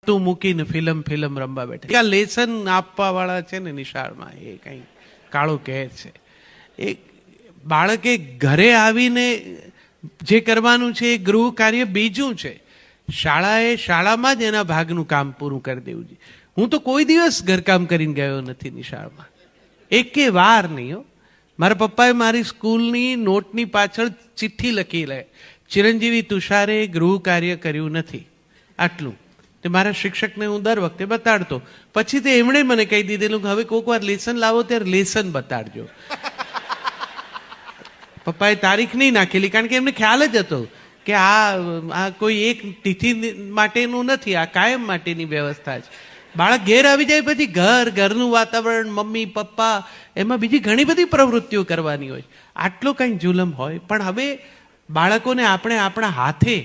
વસ્તુ મૂકીને ફિલ્મ રમવા બેઠા. આ લેસન આપવા વાળા છે ને નિશાળમાં, એ કઈ કાળો કહે છે, એ બાળકે ઘરે આવીને જે કરવાનું છે એ ગૃહ કાર્ય બીજું છે. શાળામાં જ એના ભાગનું કામ પૂરું કરી દેવું છે. હું તો કોઈ દિવસ ઘરકામ કરીને ગયો નથી નિશાળમાં, એકે વાર નહીં હો. મારા પપ્પાએ મારી સ્કૂલની નોટની પાછળ ચિઠ્ઠી લખી લે, ચિરંજીવી તુષારે ગૃહ કાર્ય કર્યું નથી, આટલું. તે મારા શિક્ષકને હું દર વખતે બતાડતો. પછી તે એમણે મને કહી દીધેલું કે હવે કોઈક વાર લેસન લાવો ત્યારે લેસન બતાડજો. પપ્પાએ તારીખ નહીં નાખેલી, કારણ કે એમને ખ્યાલ જ હતો કે આ કોઈ એક તિથિ માટેનું નથી, આ કાયમ માટેની વ્યવસ્થા છે. બાળક ઘેર આવી જાય પછી ઘરનું વાતાવરણ, મમ્મી પપ્પા, એમાં બીજી ઘણી બધી પ્રવૃત્તિઓ કરવાની હોય. આટલો કંઈ જુલમ હોય. પણ હવે બાળકોને આપણે આપણા હાથે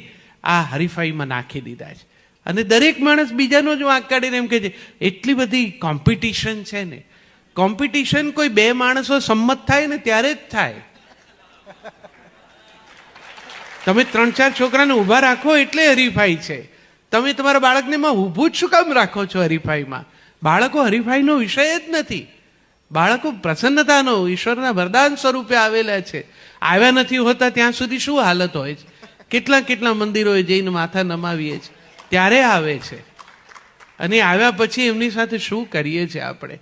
આ હરીફાઈમાં નાખી દીધા છે, અને દરેક માણસ બીજાનો જ વાંક કાઢીને એમ કહે છે એટલી બધી કોમ્પિટિશન છે ને. કોમ્પિટિશન કોઈ બે માણસો સંમત થાય ને ત્યારે જ થાય. તમે 3-4 છોકરાને ઊભા રાખો એટલે હરીફાઈ છે. તમે તમારા બાળકને એમાં ઊભું જ શું કામ રાખો છો હરીફાઈમાં? બાળકો હરીફાઈનો વિષય જ નથી. બાળકો પ્રસન્નતાનો, ઈશ્વરના વરદાન સ્વરૂપે આવેલા છે. આવ્યા નથી હોતા ત્યાં સુધી શું હાલત હોય છે? કેટલા મંદિરોએ જઈને માથા નમાવીએ છીએ, ત્યારે આવે છે. અને આવ્યા પછી એમની સાથે શું કરીએ છીએ આપણે?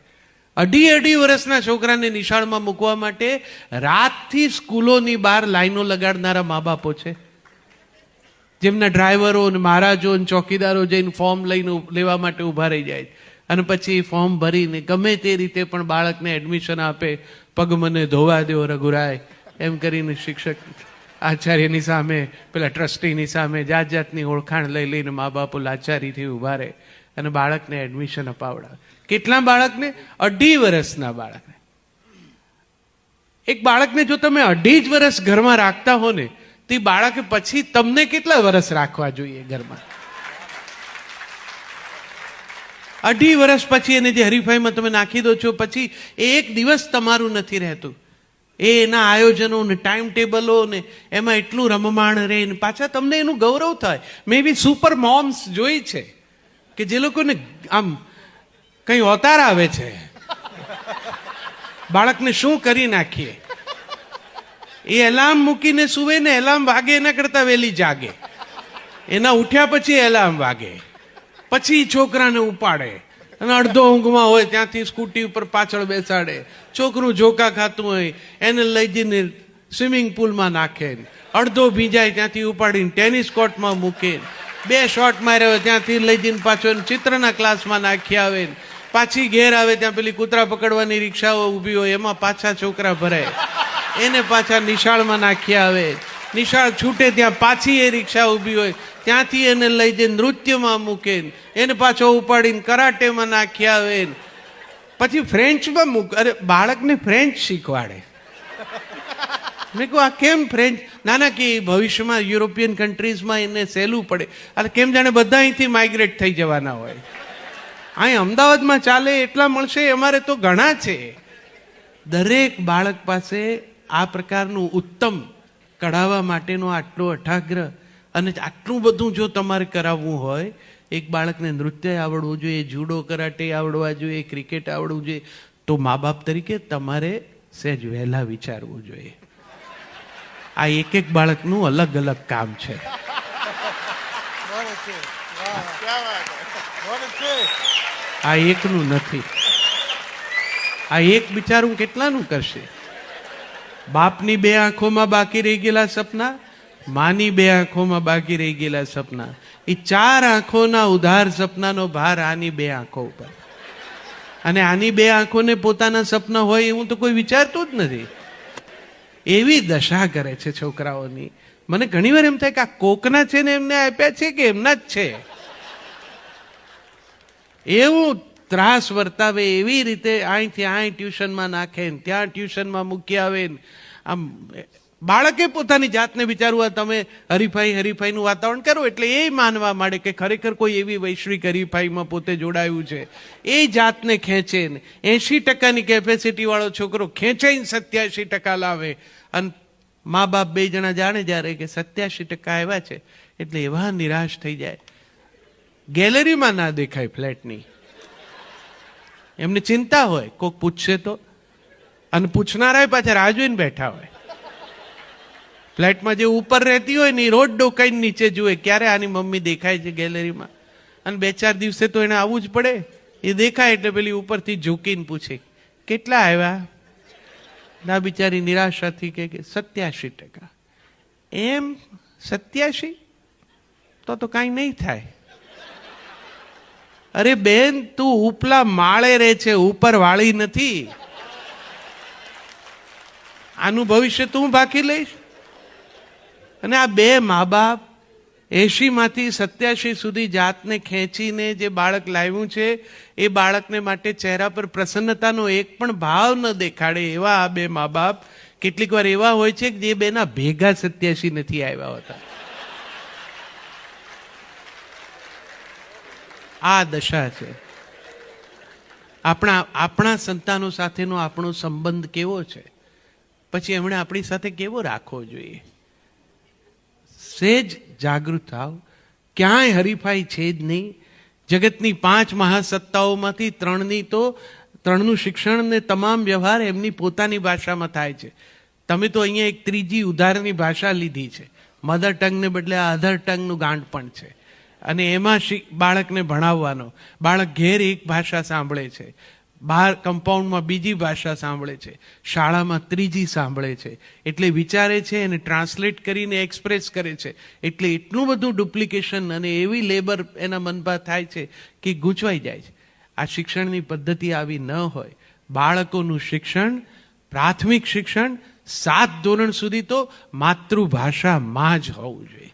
2.5 વર્ષના છોકરાને નિશાળમાં મૂકવા માટે રાતથી સ્કૂલોની બહાર લાઈનો લગાડનારા મા બાપો છે, જેમના ડ્રાઈવરો ને મહારાજો ને ચોકીદારો જઈને ફોર્મ લઈને લેવા માટે ઊભા રહી જાય, અને પછી ફોર્મ ભરીને ગમે તે રીતે પણ બાળકને એડમિશન આપે. પગ મને ધોવા દો રઘુરાય એમ કરીને શિક્ષક આચાર્યની સામે, પેલા ટ્રસ્ટીની સામે જાતની ઓળખાણ લઈને મા બાપો લાચારીથી ઊભા રહે અને બાળકને એડમિશન અપાવડાવે. કેટલા બાળકને? 2.5 વર્ષના બાળકને. એક બાળકને જો તમે 2.5 વર્ષ ઘરમાં રાખતા હો ને, તે બાળકે પછી તમને કેટલા વર્ષ રાખવા જોઈએ ઘરમાં? 2.5 વર્ષ પછી એને જે હરીફાઈમાં તમે નાખી દો છો, પછી એક દિવસ તમારું નથી રહેતું. એના આયોજનો ને ટાઈમ ટેબલો ને એમાં એટલું રમમાણ રહે ને પાછા તમને એનું ગૌરવ થાય. મેં બી સુપર મોમ્સ જોઈ છે કે જે લોકોને આમ કઈ અવતાર આવે છે, બાળકને શું કરી નાખીએ. એ એલાર્મ મૂકીને સુવે ને એલાર્મ વાગે એના કરતા વહેલી જાગે, એના ઉઠ્યા પછી એલાર્મ વાગે, પછી છોકરાને ઉપાડે અને અડધો ઊંઘમાં હોય ત્યાંથી સ્કૂટી ઉપર પાછળ બેસાડે. છોકરું ઝોકા ખાતું હોય એને લઈ જઈને સ્વિમિંગ પુલમાં નાખે, અડધો ભીંજાય ત્યાંથી ઉપાડીને ટેનિસ કોર્ટમાં મૂકે, 2 શોટ માર્યા હોય ત્યાંથી લઈ જઈને પાછો ચિત્રના ક્લાસમાં નાખી આવે, પાછી ઘેર આવે ત્યાં પેલી કૂતરા પકડવાની રિક્ષાઓ ઊભી હોય એમાં પાછા છોકરા ભરાય, એને પાછા નિશાળમાં નાખી આવે. નિશાળ છૂટે ત્યાં પાછી એ રિક્ષા ઊભી હોય ત્યાંથી એને લઈ જઈને નૃત્યમાં મૂકે, એને પાછો ઉપાડીને કરાટેમાં નાખી આવે, પછી ફ્રેન્ચમાં મૂકે. અરે બાળકને ફ્રેન્ચ શીખવાડે. મેં કહું આ કેમ ફ્રેન્ચ? નાના કે ભવિષ્યમાં યુરોપિયન કન્ટ્રીઝમાં એને સહેલું પડે. અને કેમ જાણે બધા અહીંથી માઇગ્રેટ થઈ જવાના હોય. અહીં અમદાવાદમાં ચાલે એટલા મળશે, અમારે તો ઘણા છે. દરેક બાળક પાસે આ પ્રકારનું ઉત્તમ કઢાવવા માટેનો આટલો અઠાગ્રહ, અને આટલું બધું જો તમારે કરાવવું હોય, એક બાળકને નૃત્ય આવડવું જોઈએ, જુડો કરાટે આવડવા જોઈએ, ક્રિકેટ આવડવું જોઈએ, તો મા બાપ તરીકે તમારે સહેજ વહેલા વિચારવું જોઈએ. આ એક બાળકનું અલગ અલગ કામ છે. આ એકનું નથી. આ એક બિચારું કેટલાનું કરશે? બાપની 2 આંખોમાં બાકી રહી ગયેલા સપના, માની 2 આંખોમાં બાકી રહી ગયેલા સપના, એ 4 આંખોના ઉધાર સપનાનો ભાર આની 2 આંખો ઉપર. અને આની 2 આંખોને પોતાના સપના હોય એવું તો કોઈ વિચારતું જ નથી. એવી દશા કરે છે છોકરાઓની. મને ઘણી વાર એમ થાય કે આ કોકના છે ને એમને આપ્યા છે કે એમના જ છે. એવું ત્રાસ વર્તાવે, એવી રીતે અહીંથી અહીં ટ્યુશનમાં નાખે, ત્યાં ટ્યુશનમાં મૂકી આવે. આમ બાળકે પોતાની જાતને વિચારવા, તમે હરીફાઈનું વાતાવરણ કરો એટલે એ માનવા માંડે કે ખરેખર કોઈ એવી વૈશ્વિક હરીફાઈમાં પોતે જોડાયું છે. એ જાતને ખેંચે ને 80% કેપેસિટી વાળો છોકરો ખેંચાઈને 87% લાવે, અને મા બાપ 2 જણા જાણે જ્યારે કે 87% આવ્યા છે એટલે એવા નિરાશ થઈ જાય. ગેલેરીમાં ના દેખાય ફ્લેટની. એમને ચિંતા હોય કોક પૂછશે તો, અને પૂછનારા પાછા રાહ જોઈને બેઠા હોય. ફ્લેટમાં જે ઉપર રહેતી હોય ને એ રોજ ડોકાઈને નીચે જુએ ક્યારે આની મમ્મી દેખાય છે ગેલેરીમાં. અને 2-4 દિવસે તો એને આવવું જ પડે. એ દેખાય એટલે પેલી ઉપરથી ઝૂકીને પૂછે કેટલા આવ્યા. ના બિચારી નિરાશાથી કે 87%. એમ 87? તો કાંઈ નહીં થાય. અરે બેન, તું ઉપલા માળે રહે છે, ઉપર વાળી નથી. આનું ભવિષ્ય તું બાકી લઈશ. અને આ 2 મા બાપ 80 માંથી 87 સુધી જાતને ખેંચીને જે બાળક લાવ્યું છે એ બાળકને માટે ચહેરા પર પ્રસન્નતાનો એક પણ ભાવ ન દેખાડે એવા આ 2 મા બાપ કેટલીક વાર એવા હોય છે કે જે બેના ભેગા 87 નથી આવ્યા હોતા. આ દશા છે. આપણા સંતાનો સાથેનો આપણો સંબંધ કેવો છે, પછી એમણે આપણી સાથે કેવો રાખવો જોઈએ. સેજ જાગૃત થાવ. ક્યાંય હરીફાઈ છે જ નહીં. જગતની 5 મહાસત્તાઓમાંથી 3નું શિક્ષણ ને તમામ વ્યવહાર એમની પોતાની ભાષામાં થાય છે. તમે તો અહીંયા એક ત્રીજી ઉધારની ભાષા લીધી છે. મધર ટંગને બદલે આ અધર ટંગનું ગાંઠ પણ છે. અને એમાં બાળકને ભણાવવાનો. બાળક ઘેર એક ભાષા સાંભળે છે, બહાર કમ્પાઉન્ડમાં બીજી ભાષા સાંભળે છે, શાળામાં ત્રીજી સાંભળે છે. એટલે વિચારે છે અને ટ્રાન્સલેટ કરીને એક્સપ્રેસ કરે છે. એટલે એટલું બધું ડુપ્લિકેશન અને એવી લેબર એના મનમાં થાય છે કે ગૂંચવાઈ જાય છે. આ શિક્ષણની પદ્ધતિ આવી ન હોય. બાળકોનું શિક્ષણ, પ્રાથમિક શિક્ષણ 7 ધોરણ સુધી તો માતૃભાષામાં જ હોવું જોઈએ.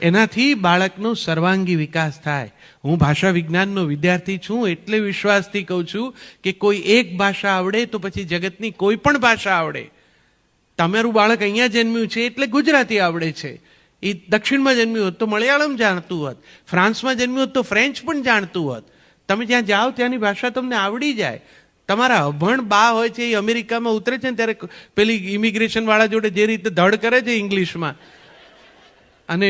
એનાથી બાળકનો સર્વાંગી વિકાસ થાય. હું ભાષા વિજ્ઞાનનો વિદ્યાર્થી છું એટલે વિશ્વાસથી કહું છું કે કોઈ એક ભાષા આવડે તો પછી જગતની કોઈ પણ ભાષા આવડે. તમારું બાળક અહીંયા જન્મ્યું છે એટલે ગુજરાતી આવડે છે. એ દક્ષિણમાં જન્મ્યું હોત તો મલયાલમ જાણતું હોત, ફ્રાન્સમાં જન્મ્યું હોત તો ફ્રેન્ચ પણ જાણતું હોત. તમે જ્યાં જાઓ ત્યાંની ભાષા તમને આવડી જાય. તમારા અભણ બા હોય છે એ અમેરિકામાં ઉતરે છે ને ત્યારે પેલી ઇમિગ્રેશન વાળા જોડે જે રીતે ધડ કરે છે ઇંગ્લિશમાં, અને